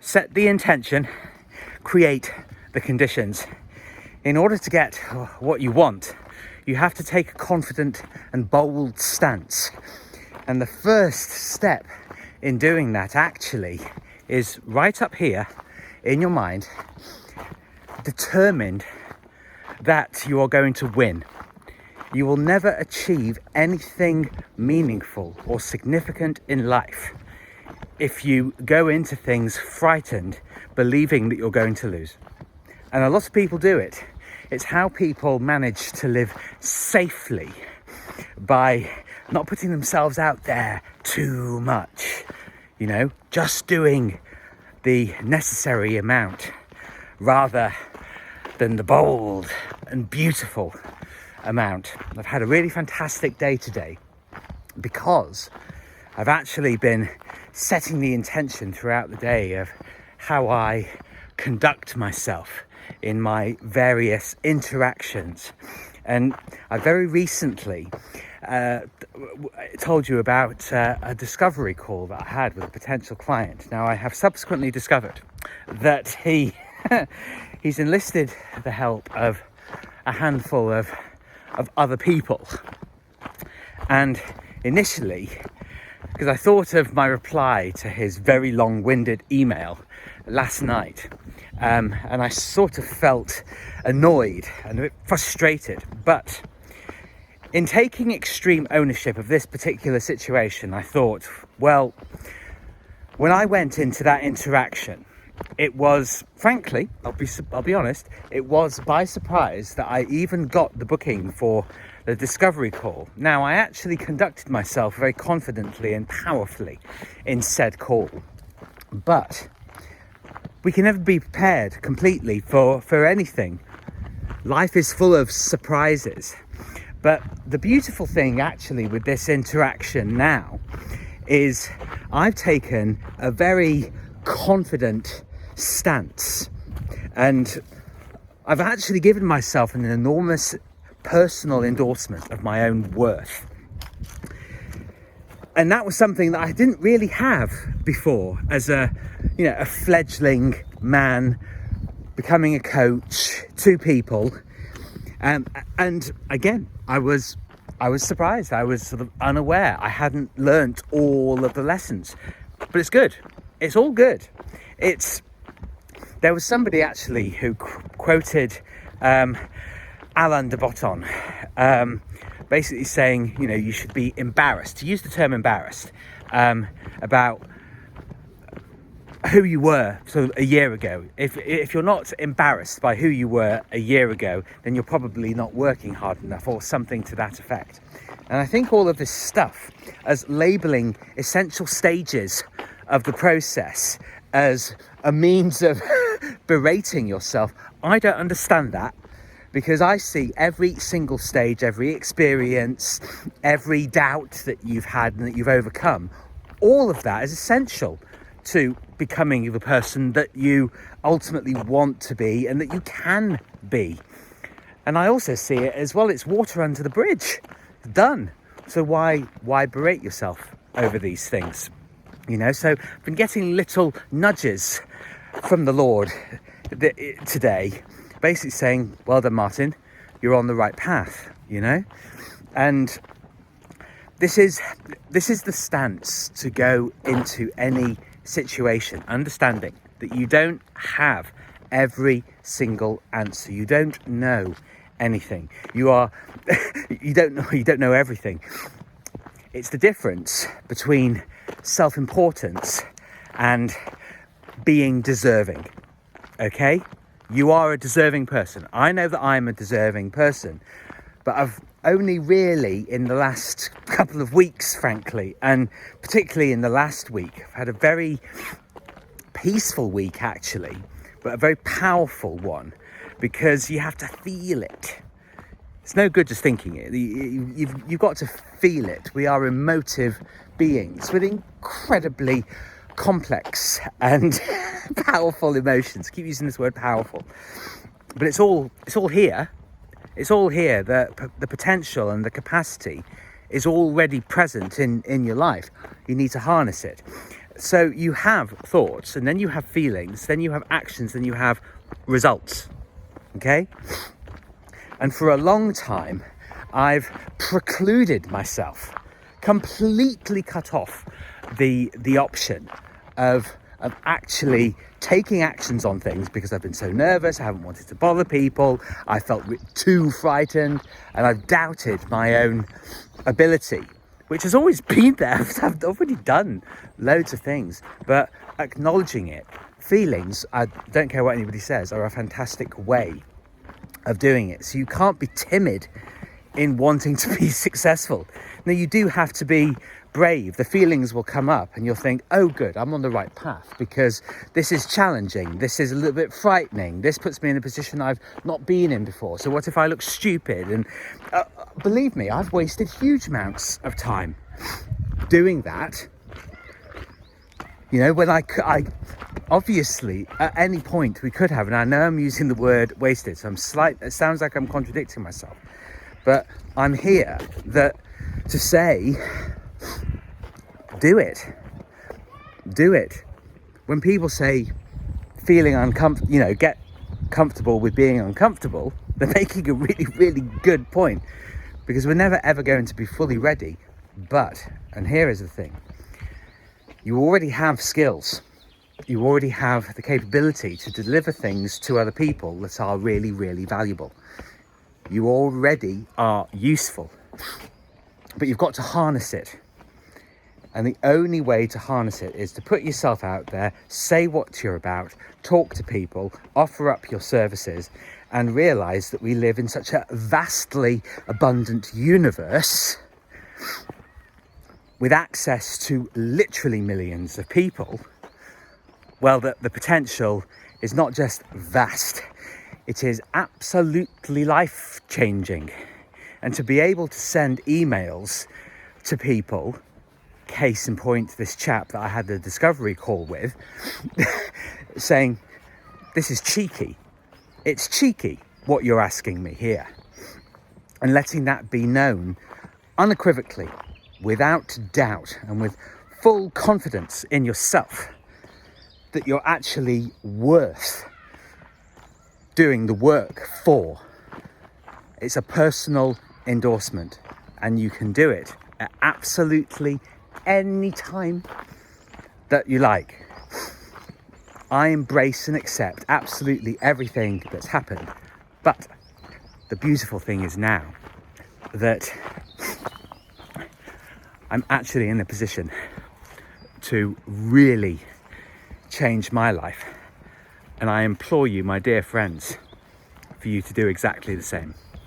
set the intention, create the conditions. In order to get what you want, you have to take a confident and bold stance. And the first step in doing that actually is right up here in your mind, determined that you are going to win. You will never achieve anything meaningful or significant in life if you go into things frightened, believing that you're going to lose. And a lot of people do it. It's how people manage to live safely, by not putting themselves out there too much, just doing the necessary amount rather than the bold and beautiful amount. I've had a really fantastic day today because I've actually been setting the intention throughout the day of how I conduct myself in my various interactions. And I very recently told you about a discovery call that I had with a potential client. Now, I have subsequently discovered that he's enlisted the help of a handful of other people. And initially, because I thought of my reply to his very long-winded email last night, and I sort of felt annoyed and a bit frustrated. But in taking extreme ownership of this particular situation, I thought, well, when I went into that interaction, it was, frankly, I'll be honest, it was by surprise that I even got the booking for the discovery call. Now, I actually conducted myself very confidently and powerfully in said call, but we can never be prepared completely for anything. Life is full of surprises. But the beautiful thing actually with this interaction now is I've taken a very confident stance, and I've actually given myself an enormous personal endorsement of my own worth. And that was something that I didn't really have before as a fledgling man becoming a coach to people. And again, I was surprised. I was sort of unaware. I hadn't learnt all of the lessons, but it's good. It's all good. There was somebody actually who quoted Alain de Botton, basically saying, you should be embarrassed, to use the term embarrassed, about who you were sort of a year ago. If you're not embarrassed by who you were a year ago, then you're probably not working hard enough, or something to that effect. And I think all of this stuff as labeling essential stages of the process as a means of berating yourself, I don't understand that, because I see every single stage, every experience, every doubt that you've had and that you've overcome, all of that is essential to becoming the person that you ultimately want to be and that you can be. And I also see it as, well, it's water under the bridge. It's done. So why berate yourself over these things? So I've been getting little nudges from the Lord today, basically saying, well done, Martin, you're on the right path, And this is the stance to go into any situation, understanding that you don't have every single answer. You don't know anything. You don't know everything. It's the difference between self-importance and being deserving. Okay? You are a deserving person. I know that I'm a deserving person, but I've only really in the last couple of weeks, frankly, and particularly in the last week, I've had a very peaceful week actually, but a very powerful one, because you have to feel it. It's no good just thinking it. You've got to feel it. We are emotive beings with incredibly complex and powerful emotions. I keep using this word powerful, but it's all here. It's all here. The potential and the capacity is already present in your life. You need to harness it. So you have thoughts, and then you have feelings, then you have actions, then you have results. Okay? And for a long time, I've precluded myself, completely cut off the option of actually taking actions on things because I've been so nervous, I haven't wanted to bother people, I felt too frightened, and I've doubted my own ability, which has always been there. I've already done loads of things, but acknowledging it, feelings, I don't care what anybody says, are a fantastic way of doing it. So you can't be timid in wanting to be successful. Now, you do have to be brave. The feelings will come up and you'll think, oh good, I'm on the right path because this is challenging, this is a little bit frightening, this puts me in a position I've not been in before, so what if I look stupid? And believe me, I've wasted huge amounts of time doing that. You know, when I obviously at any point we could have, and I know I'm using the word wasted, so it sounds like I'm contradicting myself, but I'm here to say, do it. When people say feeling uncomfortable, get comfortable with being uncomfortable, they're making a really, really good point, because we're never ever going to be fully ready. But, and here is the thing, you already have skills. You already have the capability to deliver things to other people that are really, really valuable. You already are useful, but you've got to harness it. And the only way to harness it is to put yourself out there, say what you're about, talk to people, offer up your services, and realize that we live in such a vastly abundant universe with access to literally millions of people. Well, the potential is not just vast, it is absolutely life-changing. And to be able to send emails to people, case in point, this chap that I had the discovery call with, saying, this is cheeky. It's cheeky what you're asking me here. And letting that be known unequivocally, without doubt, and with full confidence in yourself, that you're actually worth doing the work for. It's a personal endorsement, and you can do it at absolutely any time that you like. I embrace and accept absolutely everything that's happened, but the beautiful thing is now that I'm actually in a position to really change my life, and I implore you, my dear friends, for you to do exactly the same.